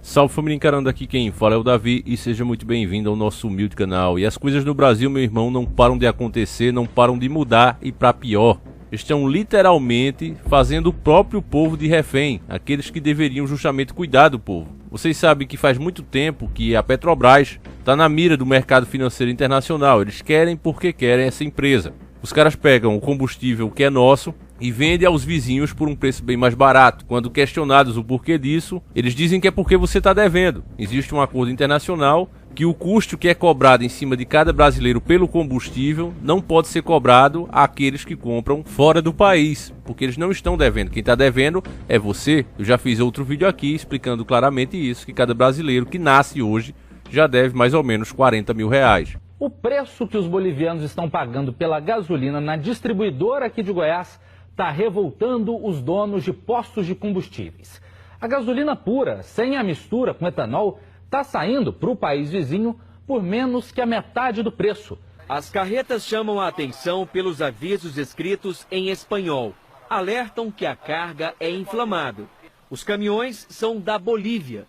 Salve família, encarando aqui quem fala é o Davi e seja muito bem-vindo ao nosso humilde canal. E as coisas no Brasil, meu irmão, não param de acontecer, não param de mudar e pra pior. Estão literalmente fazendo o próprio povo de refém, aqueles que deveriam justamente cuidar do povo. Vocês sabem que faz muito tempo que a Petrobras está na mira do mercado financeiro internacional. Eles querem porque querem essa empresa. Os caras pegam o combustível que é nosso e vendem aos vizinhos por um preço bem mais barato. Quando questionados o porquê disso, eles dizem que é porque você está devendo. Existe um acordo internacional que o custo que é cobrado em cima de cada brasileiro pelo combustível não pode ser cobrado àqueles que compram fora do país, porque eles não estão devendo. Quem está devendo é você. Eu já fiz outro vídeo aqui explicando claramente isso, que cada brasileiro que nasce hoje já deve mais ou menos 40 mil reais. O preço que os bolivianos estão pagando pela gasolina na distribuidora aqui de Goiás está revoltando os donos de postos de combustíveis. A gasolina pura, sem a mistura com etanol, está saindo para o país vizinho por menos que a metade do preço. As carretas chamam a atenção pelos avisos escritos em espanhol. Alertam que a carga é inflamável. Os caminhões são da Bolívia.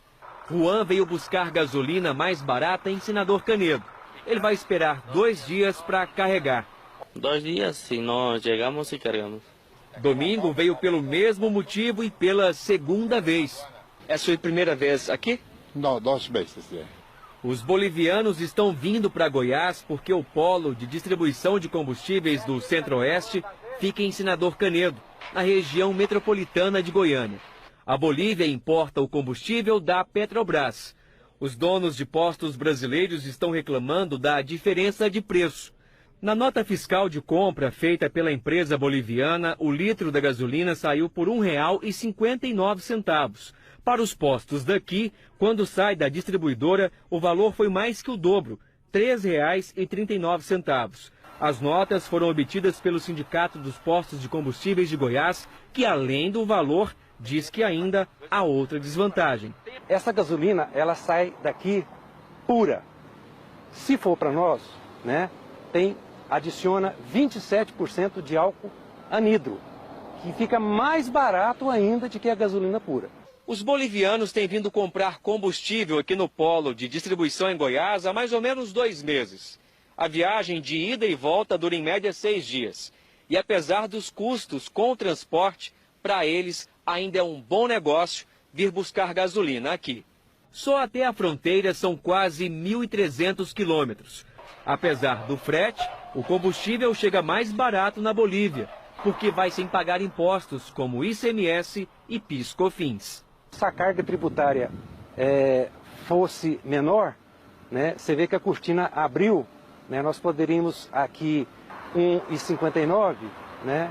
Juan veio buscar gasolina mais barata em Senador Canedo. Ele vai esperar 2 dias para carregar. 2 dias, se nós chegamos e carregamos. Domingo veio pelo mesmo motivo e pela segunda vez. É a sua primeira vez aqui? Não, 2 vezes. Os bolivianos estão vindo para Goiás porque o polo de distribuição de combustíveis do Centro-Oeste fica em Senador Canedo, na região metropolitana de Goiânia. A Bolívia importa o combustível da Petrobras. Os donos de postos brasileiros estão reclamando da diferença de preço. Na nota fiscal de compra feita pela empresa boliviana, o litro da gasolina saiu por R$ 1,59. Para os postos daqui, quando sai da distribuidora, o valor foi mais que o dobro, R$ 3,39. As notas foram obtidas pelo Sindicato dos Postos de Combustíveis de Goiás, que além do valor, diz que ainda há outra desvantagem. Essa gasolina, ela sai daqui pura. Se for para nós, né, adiciona 27% de álcool anidro, que fica mais barato ainda do que a gasolina pura. Os bolivianos têm vindo comprar combustível aqui no polo de distribuição em Goiás há mais ou menos 2 meses. A viagem de ida e volta dura em média 6 dias. E apesar dos custos com o transporte, para eles ainda é um bom negócio vir buscar gasolina aqui. Só até a fronteira são quase 1.300 quilômetros. Apesar do frete, o combustível chega mais barato na Bolívia, porque vai sem pagar impostos como ICMS e PIS/COFINS. Se a carga tributária fosse menor, né, você vê que a cortina abriu, né, nós poderíamos aqui R$ 1,59, né,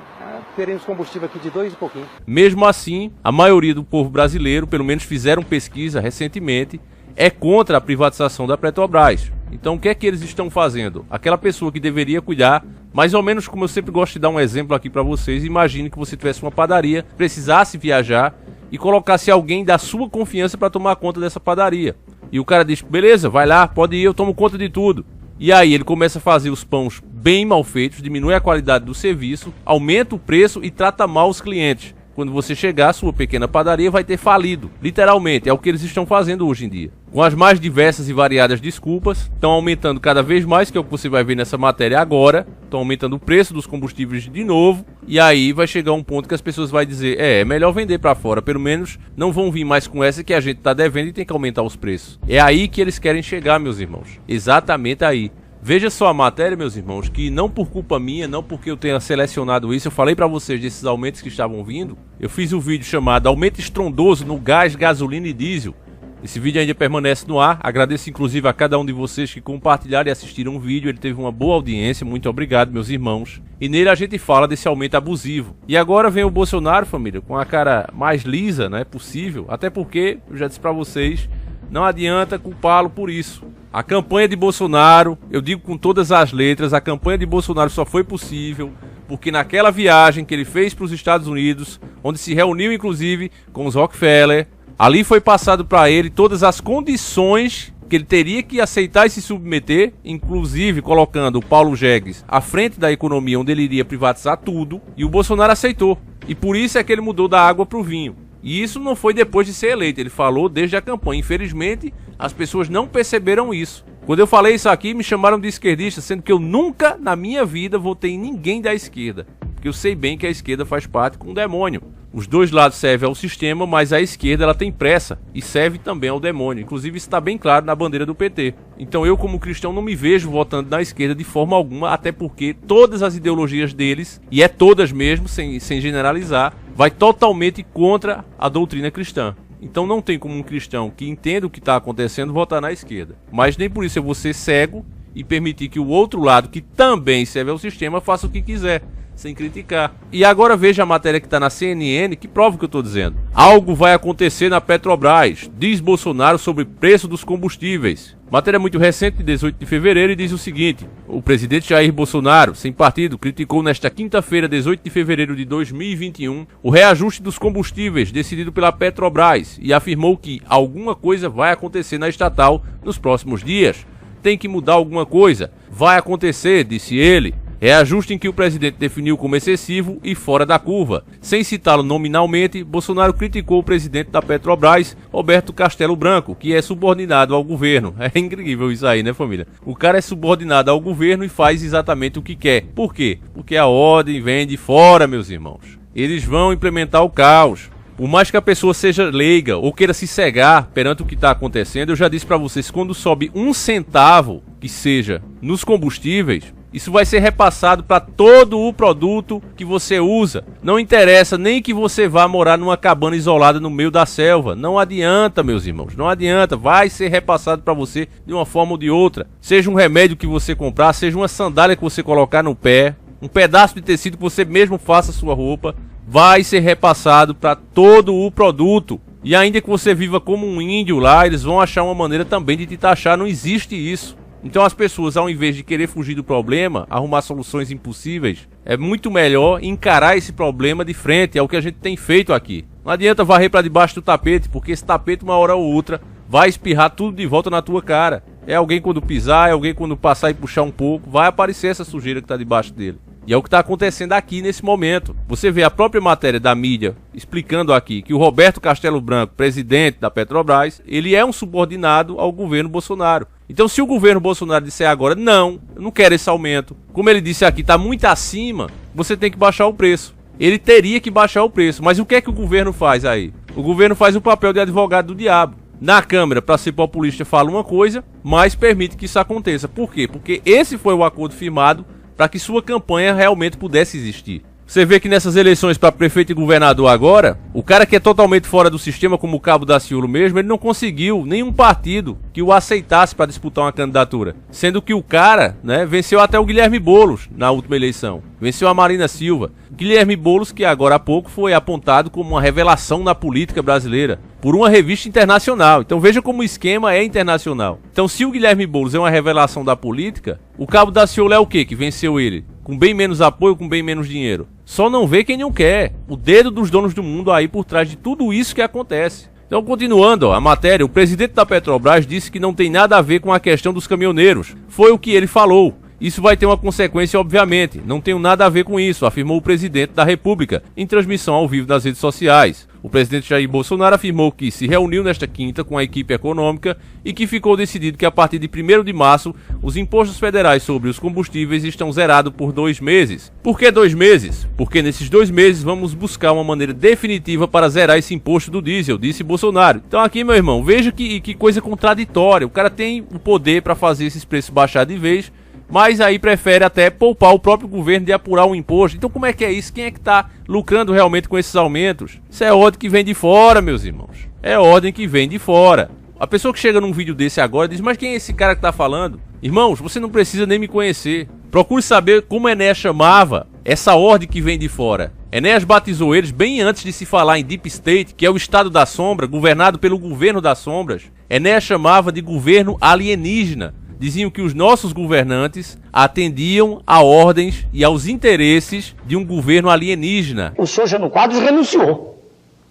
teremos combustível aqui de 2 e pouquinho. Mesmo assim, a maioria do povo brasileiro, pelo menos fizeram pesquisa recentemente, é contra a privatização da Petrobras. Então o que é que eles estão fazendo? Aquela pessoa que deveria cuidar, mais ou menos como eu sempre gosto de dar um exemplo aqui para vocês, imagine que você tivesse uma padaria, precisasse viajar e colocasse alguém da sua confiança para tomar conta dessa padaria. E o cara diz, beleza, vai lá, pode ir, eu tomo conta de tudo. E aí ele começa a fazer os pães bem mal feitos, diminui a qualidade do serviço, aumenta o preço e trata mal os clientes. Quando você chegar, a sua pequena padaria vai ter falido. Literalmente, é o que eles estão fazendo hoje em dia. Com as mais diversas e variadas desculpas, estão aumentando cada vez mais, que é o que você vai ver nessa matéria agora. Estão aumentando o preço dos combustíveis de novo. E aí vai chegar um ponto que as pessoas vão dizer, é melhor vender para fora. Pelo menos não vão vir mais com essa que a gente está devendo e tem que aumentar os preços. É aí que eles querem chegar, meus irmãos. Exatamente aí. Veja só a matéria, meus irmãos, que não por culpa minha, não porque eu tenha selecionado isso, eu falei para vocês desses aumentos que estavam vindo. Eu fiz um vídeo chamado Aumento Estrondoso no Gás, Gasolina e Diesel. Esse vídeo ainda permanece no ar. Agradeço inclusive a cada um de vocês que compartilharam e assistiram o vídeo. Ele teve uma boa audiência, muito obrigado, meus irmãos. E nele a gente fala desse aumento abusivo. E agora vem o Bolsonaro, família, com a cara mais lisa, né, possível. Até porque, eu já disse para vocês, não adianta culpá-lo por isso. A campanha de Bolsonaro, eu digo com todas as letras, a campanha de Bolsonaro só foi possível porque naquela viagem que ele fez para os Estados Unidos, onde se reuniu inclusive com os Rockefeller, ali foi passado para ele todas as condições que ele teria que aceitar e se submeter, inclusive colocando o Paulo Jegues à frente da economia, onde ele iria privatizar tudo, e o Bolsonaro aceitou. E por isso é que ele mudou da água para o vinho. E isso não foi depois de ser eleito, ele falou desde a campanha. Infelizmente, as pessoas não perceberam isso. Quando eu falei isso aqui, me chamaram de esquerdista, sendo que eu nunca na minha vida votei em ninguém da esquerda. Porque eu sei bem que a esquerda faz parte com o demônio. Os dois lados servem ao sistema, mas a esquerda ela tem pressa e serve também ao demônio. Inclusive isso está bem claro na bandeira do PT. Então eu como cristão não me vejo votando na esquerda de forma alguma, até porque todas as ideologias deles, e é todas mesmo, sem generalizar, vai totalmente contra a doutrina cristã. Então não tem como um cristão que entenda o que está acontecendo votar na esquerda. Mas nem por isso eu vou ser cego e permitir que o outro lado, que também serve ao sistema, faça o que quiser, sem criticar. E agora veja a matéria que está na CNN, que prova o que eu estou dizendo. Algo vai acontecer na Petrobras, diz Bolsonaro sobre preço dos combustíveis. Matéria muito recente, de 18 de fevereiro, e diz o seguinte: o presidente Jair Bolsonaro, sem partido, criticou nesta quinta-feira, 18 de fevereiro de 2021, o reajuste dos combustíveis decidido pela Petrobras e afirmou que alguma coisa vai acontecer na estatal nos próximos dias. Tem que mudar alguma coisa. Vai acontecer, disse ele. Reajuste em que o presidente definiu como excessivo e fora da curva. Sem citá-lo nominalmente, Bolsonaro criticou o presidente da Petrobras, Roberto Castelo Branco, que é subordinado ao governo. É incrível isso aí, né, família? O cara é subordinado ao governo e faz exatamente o que quer. Por quê? Porque a ordem vem de fora, meus irmãos. Eles vão implementar o caos. Por mais que a pessoa seja leiga ou queira se cegar perante o que está acontecendo, eu já disse para vocês, quando sobe 1 centavo, que seja, nos combustíveis, isso vai ser repassado para todo o produto que você usa. Não interessa nem que você vá morar numa cabana isolada no meio da selva. Não adianta, meus irmãos, não adianta. Vai ser repassado para você de uma forma ou de outra. Seja um remédio que você comprar, seja uma sandália que você colocar no pé, um pedaço de tecido que você mesmo faça sua roupa, vai ser repassado para todo o produto. E ainda que você viva como um índio lá, eles vão achar uma maneira também de te taxar. Não existe isso. Então as pessoas, ao invés de querer fugir do problema, arrumar soluções impossíveis, é muito melhor encarar esse problema de frente. É o que a gente tem feito aqui. Não adianta varrer para debaixo do tapete, porque esse tapete uma hora ou outra vai espirrar tudo de volta na tua cara. É alguém quando pisar, é alguém quando passar e puxar um pouco, vai aparecer essa sujeira que está debaixo dele. E é o que está acontecendo aqui nesse momento. Você vê a própria matéria da mídia explicando aqui que o Roberto Castelo Branco, presidente da Petrobras, ele é um subordinado ao governo Bolsonaro. Então se o governo Bolsonaro disser agora, não, eu não quero esse aumento, como ele disse aqui, está muito acima, você tem que baixar o preço. Ele teria que baixar o preço, mas o que é que o governo faz aí? O governo faz o papel de advogado do diabo. Na Câmara, para ser populista, fala uma coisa, mas permite que isso aconteça. Por quê? Porque esse foi o acordo firmado para que sua campanha realmente pudesse existir. Você vê que nessas eleições para prefeito e governador agora, o cara que é totalmente fora do sistema, como o Cabo Daciolo mesmo, ele não conseguiu nenhum partido que o aceitasse para disputar uma candidatura. Sendo que o cara, né, venceu até o Guilherme Boulos na última eleição. Venceu a Marina Silva. Guilherme Boulos, que agora há pouco foi apontado como uma revelação na política brasileira por uma revista internacional. Então veja como o esquema é internacional. Então se o Guilherme Boulos é uma revelação da política, o Cabo Daciolo é o quê? Que venceu ele? Com bem menos apoio, com bem menos dinheiro. Só não vê quem não quer. O dedo dos donos do mundo aí por trás de tudo isso que acontece. Então, continuando a matéria, o presidente da Petrobras disse que não tem nada a ver com a questão dos caminhoneiros. Foi o que ele falou. Isso vai ter uma consequência, obviamente. Não tenho nada a ver com isso, afirmou o presidente da República, em transmissão ao vivo nas redes sociais. O presidente Jair Bolsonaro afirmou que se reuniu nesta quinta com a equipe econômica e que ficou decidido que a partir de 1º de março, os impostos federais sobre os combustíveis estão zerados por 2 meses. Por que 2 meses? Porque nesses 2 meses vamos buscar uma maneira definitiva para zerar esse imposto do diesel, disse Bolsonaro. Então aqui, meu irmão, veja que coisa contraditória. O cara tem o poder para fazer esses preços baixar de vez, mas aí prefere até poupar o próprio governo de apurar o imposto. Então como é que é isso? Quem é que está lucrando realmente com esses aumentos? Isso é ordem que vem de fora, meus irmãos. É ordem que vem de fora. A pessoa que chega num vídeo desse agora diz, mas quem é esse cara que está falando? Irmãos, você não precisa nem me conhecer. Procure saber como Enéas chamava essa ordem que vem de fora. Enéas batizou eles bem antes de se falar em Deep State, que é o estado da sombra, governado pelo governo das sombras. Enéas chamava de governo alienígena. Diziam que os nossos governantes atendiam a ordens e aos interesses de um governo alienígena. O senhor Jânio Quadros renunciou.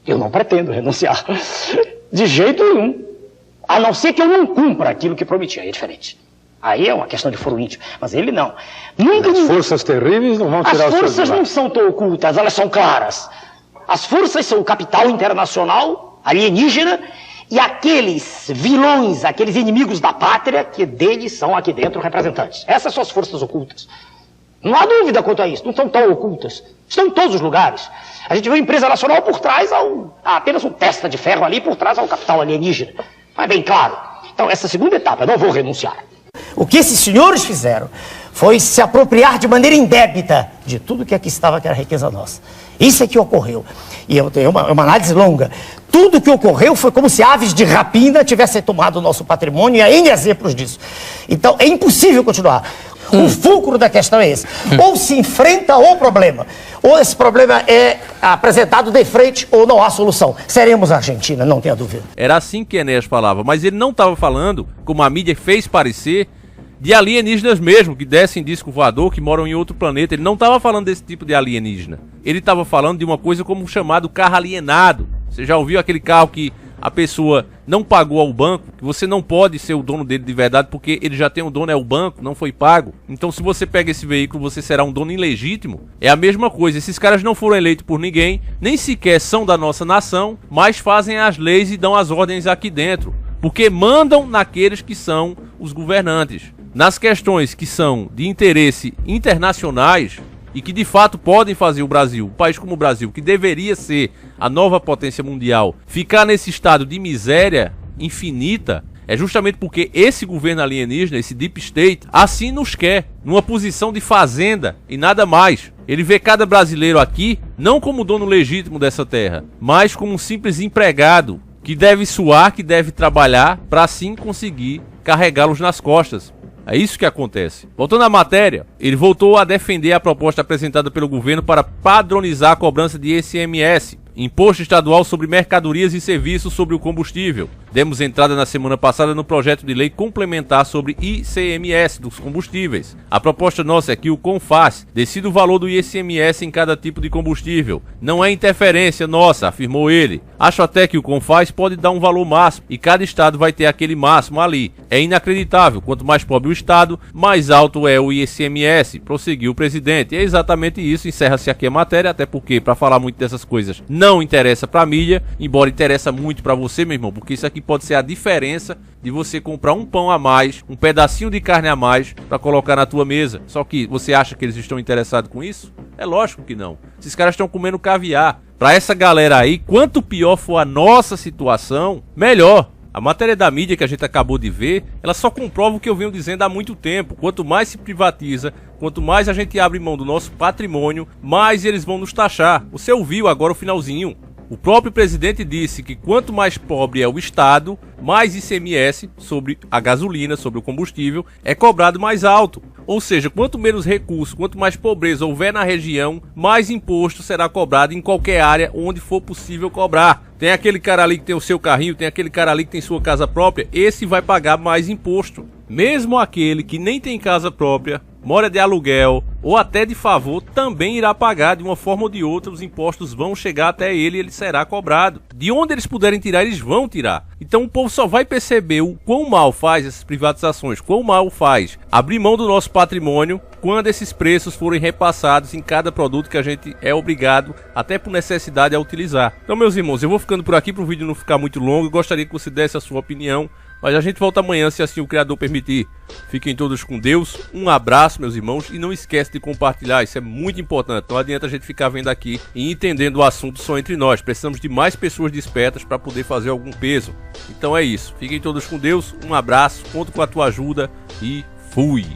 Eu não pretendo renunciar. De jeito nenhum. A não ser que eu não cumpra aquilo que prometi. Aí é diferente. Aí é uma questão de foro íntimo. Mas ele não. Nunca. As forças terríveis não vão tirar o seu. As forças não são tão ocultas, elas são claras. As forças são o capital internacional, alienígena, e aqueles vilões, aqueles inimigos da pátria, que deles são aqui dentro representantes. Essas são as forças ocultas. Não há dúvida quanto a isso, não são tão ocultas. Estão em todos os lugares. A gente vê uma empresa nacional por trás, há apenas um testa de ferro ali, por trás ao capital alienígena. Não é bem claro. Então, essa segunda etapa, eu não vou renunciar. O que esses senhores fizeram foi se apropriar de maneira indébita de tudo que aqui estava, que era riqueza nossa. Isso é que ocorreu. E eu tenho uma análise longa. Tudo que ocorreu foi como se aves de rapina tivessem tomado o nosso patrimônio, e há N exemplos disso. Então, é impossível continuar. O fulcro da questão é esse. Ou se enfrenta o problema, ou esse problema é apresentado de frente, ou não há solução. Seremos a Argentina, não tenha dúvida. Era assim que Enéas falava, mas ele não estava falando, como a mídia fez parecer, de alienígenas mesmo, que descem disco voador, que moram em outro planeta. Ele não estava falando desse tipo de alienígena. Ele estava falando de uma coisa como o chamado carro alienado. Você já ouviu aquele carro que a pessoa não pagou ao banco, que você não pode ser o dono dele de verdade, porque ele já tem um dono, é o banco, não foi pago. Então, se você pega esse veículo, você será um dono ilegítimo. É a mesma coisa. Esses caras não foram eleitos por ninguém, nem sequer são da nossa nação, mas fazem as leis e dão as ordens aqui dentro, porque mandam naqueles que são os governantes. Nas questões que são de interesse internacionais e que de fato podem fazer o Brasil, um país como o Brasil, que deveria ser a nova potência mundial, ficar nesse estado de miséria infinita, é justamente porque esse governo alienígena, esse Deep State, assim nos quer, numa posição de fazenda e nada mais. Ele vê cada brasileiro aqui não como dono legítimo dessa terra, mas como um simples empregado que deve suar, que deve trabalhar para assim conseguir carregá-los nas costas. É isso que acontece. Voltando à matéria, ele voltou a defender a proposta apresentada pelo governo para padronizar a cobrança de ICMS, Imposto Estadual sobre Mercadorias e Serviços sobre o Combustível. Demos entrada na semana passada no projeto de lei complementar sobre ICMS dos combustíveis. A proposta nossa é que o CONFAS decida o valor do ICMS em cada tipo de combustível. Não é interferência nossa, afirmou ele. Acho até que o CONFAS pode dar um valor máximo e cada estado vai ter aquele máximo ali. É inacreditável, quanto mais pobre o estado, mais alto é o ICMS, prosseguiu o presidente. E é exatamente isso, encerra-se aqui a matéria, até porque para falar muito dessas coisas não interessa para a mídia, embora interessa muito para você, meu irmão, porque isso aqui pode ser a diferença de você comprar um pão a mais, um pedacinho de carne a mais para colocar na tua mesa. Só que você acha que eles estão interessados com isso? É lógico que não. Esses caras estão comendo caviar. Para essa galera aí, quanto pior for a nossa situação, melhor. A matéria da mídia que a gente acabou de ver, ela só comprova o que eu venho dizendo há muito tempo. Quanto mais se privatiza, quanto mais a gente abre mão do nosso patrimônio, mais eles vão nos taxar. Você ouviu agora o finalzinho. O próprio presidente disse que quanto mais pobre é o estado, mais ICMS sobre a gasolina, sobre o combustível, é cobrado mais alto. Ou seja, quanto menos recursos, quanto mais pobreza houver na região, mais imposto será cobrado em qualquer área onde for possível cobrar. Tem aquele cara ali que tem o seu carrinho, tem aquele cara ali que tem sua casa própria, esse vai pagar mais imposto. Mesmo aquele que nem tem casa própria, mora de aluguel ou até de favor, também irá pagar de uma forma ou de outra. Os impostos vão chegar até ele e ele será cobrado. De onde eles puderem tirar, eles vão tirar. Então o povo só vai perceber o quão mal faz essas privatizações, quão mal faz abrir mão do nosso patrimônio quando esses preços forem repassados em cada produto que a gente é obrigado, até por necessidade, a utilizar. Então, meus irmãos, eu vou ficando por aqui para o vídeo não ficar muito longo. Eu gostaria que você desse a sua opinião, mas a gente volta amanhã, se assim o Criador permitir. Fiquem todos com Deus, um abraço, meus irmãos, e não esquece de compartilhar, isso é muito importante. Não adianta a gente ficar vendo aqui e entendendo o assunto só entre nós. Precisamos de mais pessoas despertas para poder fazer algum peso. Então é isso, fiquem todos com Deus, um abraço, conto com a tua ajuda e fui!